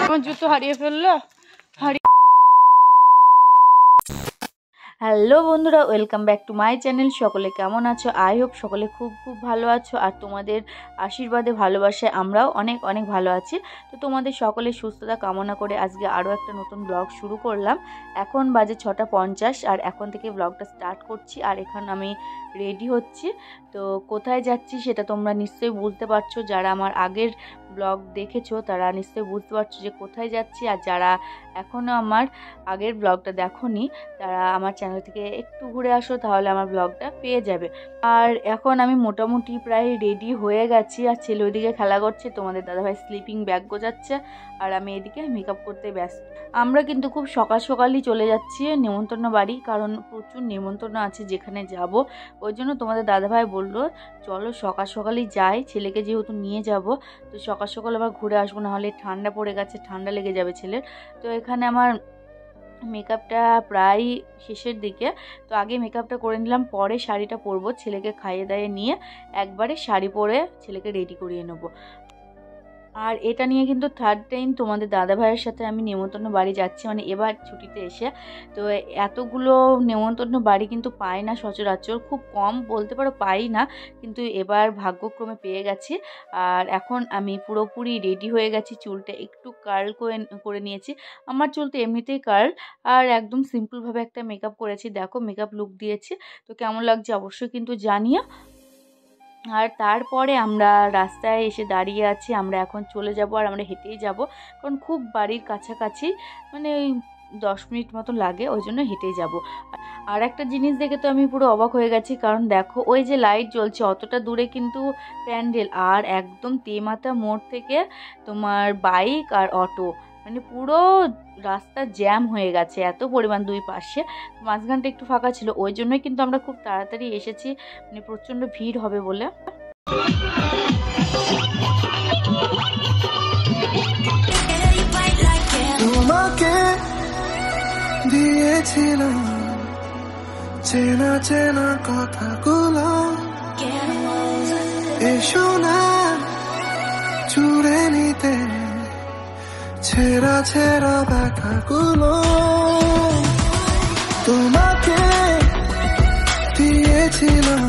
আমার জুতো হারিয়ে ফেললো। হ্যালো বন্ধুরা, welcome back to my channel. সকলে কেমন আছো? আই হোপ সকলে খুব খুব ভালো আছো, আর তোমাদের আশীর্বাদে ভালোবাসায় আমরাও অনেক অনেক ভালো আছি। তো তোমাদের সকলের সুস্থতা কামনা করে আজকে আরও একটা নতুন ব্লগ শুরু করলাম। এখন বাজে 6:50 আর এখন থেকে ব্লগটা স্টার্ট করছি। আর এখন আমি রেডি হচ্ছি। তো কোথায় যাচ্ছি সেটা তোমরা নিশ্চয়ই বুঝতে পারছো, যারা আমার আগের ব্লগ দেখেছো তারা নিশ্চয়ই বুঝতে পারছো যে কোথায় যাচ্ছি। আর যারা এখনও আমার আগের ব্লগটা দেখোনি তারা আমার চ্যানেল থেকে একটু ঘুরে আসো, তাহলে আমার ব্লগটা পেয়ে যাবে। আর এখন আমি মোটামুটি প্রায় রেডি হয়ে গেছি। আর ছেলে ওইদিকে খেলা করছে, তোমাদের দাদাভাই স্লিপিং ব্যাগ গোজাচ্ছে, আর আমি এদিকে মেকআপ করতে ব্যস্ত। আমরা কিন্তু খুব সকাল সকালই চলে যাচ্ছি নেমন্তন্ন বাড়ি, কারণ প্রচুর নেমন্তন্ন আছে যেখানে যাব। ওই জন্য তোমাদের দাদাভাই বললো চলো সকাল সকালই যাই, ছেলেকে যেহেতু নিয়ে যাব তো সকাল সকাল আবার ঘুরে আসবো, নাহলে ঠান্ডা পড়ে গেছে, ঠান্ডা লেগে যাবে ছেলের। তো এখানে আমার মেকআপটা প্রায় শেষের দিকে, তো আগে মেকআপটা করে নিলাম, পরে শাড়িটা পরবো। ছেলেকে খাইয়ে দাইয়ে নিয়ে একবারে শাড়ি পরে ছেলেকে রেডি করিয়ে নেবো। আর এটা নিয়ে কিন্তু থার্ড টাইম তোমাদের দাদা ভাইয়ের সাথে আমি নেমন্তন্ন বাড়ি যাচ্ছি, মানে এবার ছুটিতে এসে। তো এতগুলো নেমন্তন্ন বাড়ি কিন্তু পাই না সচরাচর, খুব কম বলতে পারো পাই না, কিন্তু এবার ভাগ্যক্রমে পেয়ে গেছি। আর এখন আমি পুরোপুরি রেডি হয়ে গেছি, চুলটা একটু কার্ল করে নিয়েছি। আমার চুল তো এমনিতেই কার্ল, আর একদম সিম্পলভাবে একটা মেকআপ করেছি। দেখো মেকআপ লুক দিয়েছি, তো কেমন লাগছে অবশ্যই কিন্তু জানিও। আর তারপরে আমরা রাস্তায় এসে দাঁড়িয়ে আছি, আমরা এখন চলে যাব, আর আমরা হেঁটেই যাব, কারণ খুব বাড়ির কাছাকাছি, মানে 10 মিনিট মতো লাগে, ওই জন্য হেঁটেই যাব। আর একটা জিনিস দেখে তো আমি পুরো অবাক হয়ে গেছি, কারণ দেখো ওই যে লাইট জ্বলছে অতটা দূরে কিন্তু প্যান্ডেল, আর একদম তেমাথা মোড় থেকে তোমার বাইক আর অটো, মানে পুরো রাস্তা জ্যাম হয়ে গেছে এত পরিমাণ দুই পাশে। মাঝখানটা একটু ফাঁকা ছিল, ওই জন্যই কিন্তু আমরা খুব তাড়াতাড়ি এসেছি, মানে প্রচণ্ড ভিড় হবে বলে। তোমাকে দিয়েছিলাম চেনা চেনা কথাগুলো, এসো না চুড়ে নিতে ছেঁড়া ছেঁড়া দেখাগুলো, তোমাকে দিয়েছিলাম।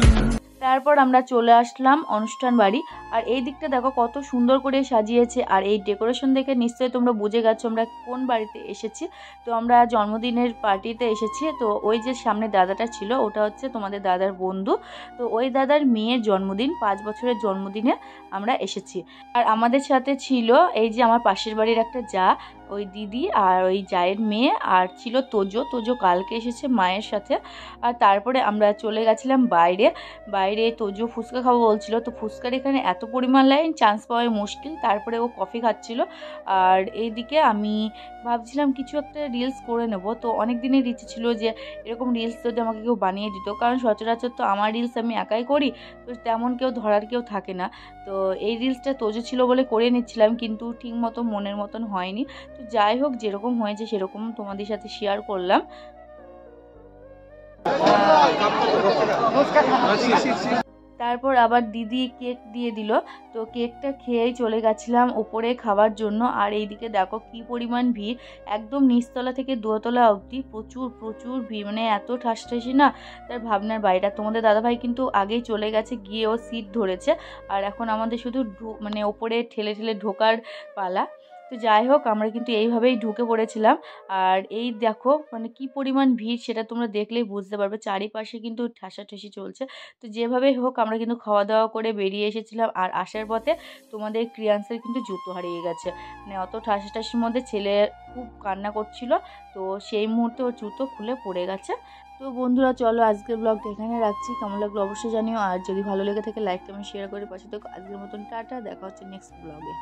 তারপর আমরা চলে আসলাম অনুষ্ঠান বাড়ি। আর এই দিকটা দেখো কত সুন্দর করে সাজিয়েছে, আর এই ডেকোরেশন দেখে নিশ্চয়ই তোমরা বুঝে গেছো আমরা কোন বাড়িতে এসেছি। তো আমরা জন্মদিনের পার্টিতে এসেছি। তো ওই যে সামনে দাদাটা ছিল ওটা হচ্ছে তোমাদের দাদার বন্ধু, তো ওই দাদার মেয়ের জন্মদিন, 5 বছরের জন্মদিনে আমরা এসেছি। আর আমাদের সাথে ছিল এই যে আমার পাশের বাড়ির একটা যা, ওই দিদি আর ওই জায়ের মেয়ে, আর ছিল তোজো কালকে এসেছে মায়ের সাথে। আর তারপরে আমরা চলে গেছিলাম বাইরে তোজো ফুচকা খাবো বলছিল, তো ফুচকার এখানে এত পরিমাণ লাইন, চান্স পাওয়াই মুশকিল। তারপরে ও কফি খাচ্ছিল, আর এইদিকে আমি ভাবছিলাম কিছু একটা রিলস করে নেব। তো অনেক দিনের ইচ্ছে ছিল যে এরকম রিলস যদি আমাকে কেউ বানিয়ে দিত, কারণ সচরাচর তো আমার রিলস আমি একাই করি, তো তেমন কেউ ধরার কেউ থাকে না। তো এই রিলসটা তোজো ছিল বলে করে নিচ্ছিলাম, কিন্তু ঠিক মতো মনের মতন হয়নি। তো যাই হোক, যেরকম হয়েছে সেরকম তোমাদের সাথে শেয়ার করলাম। তারপর আবার দিদি কেক দিয়ে দিল, তো কেকটা খেয়েই চলে গেছিলাম উপরে খাওয়ার জন্য। আর এইদিকে দেখো কি পরিমাণ ভিড়, একদম নিচতলা থেকে দোতলা অবধি প্রচুর প্রচুর ভিড়, মানে এত ঠাসঠাসি না তার ভাবনার বাইরে। তোমাদের দাদাভাই কিন্তু আগেই চলে গেছে, গিয়ে ও সিট ধরেছে, আর এখন আমাদের শুধু মানে ওপরে ঠেলে ঠেলে ঢোকার পালা। তো যাই হোক, আমরা কিন্তু এইভাবেই ঢুকে পড়েছিলাম। আর এই দেখো মানে কি পরিমাণ ভিড় সেটা তোমরা দেখলেই বুঝতে পারবে, চারিপাশে কিন্তু ঠাসাঠাসি চলছে। তো যেভাবেই হোক আমরা কিন্তু খাওয়া দাওয়া করে বেরিয়ে এসেছিলাম। আর আসার পথে তোমাদের ক্রিয়ান্সের কিন্তু জুতো হারিয়ে গেছে, মানে অত ঠাসাঠাসির মধ্যে ছেলে খুব কান্না করছিল, তো সেই মুহূর্তে ওর জুতো খুলে পড়ে গেছে। তো বন্ধুরা চলো আজকের ব্লগটা এখানে রাখছি, কেমন লাগলো অবশ্যই জানিও, আর যদি ভালো লেগে থাকে লাইক কমেন্ট শেয়ার করে পাশে থাকো। আজকের মতন টাটা, দেখা হচ্ছে নেক্সট ব্লগে।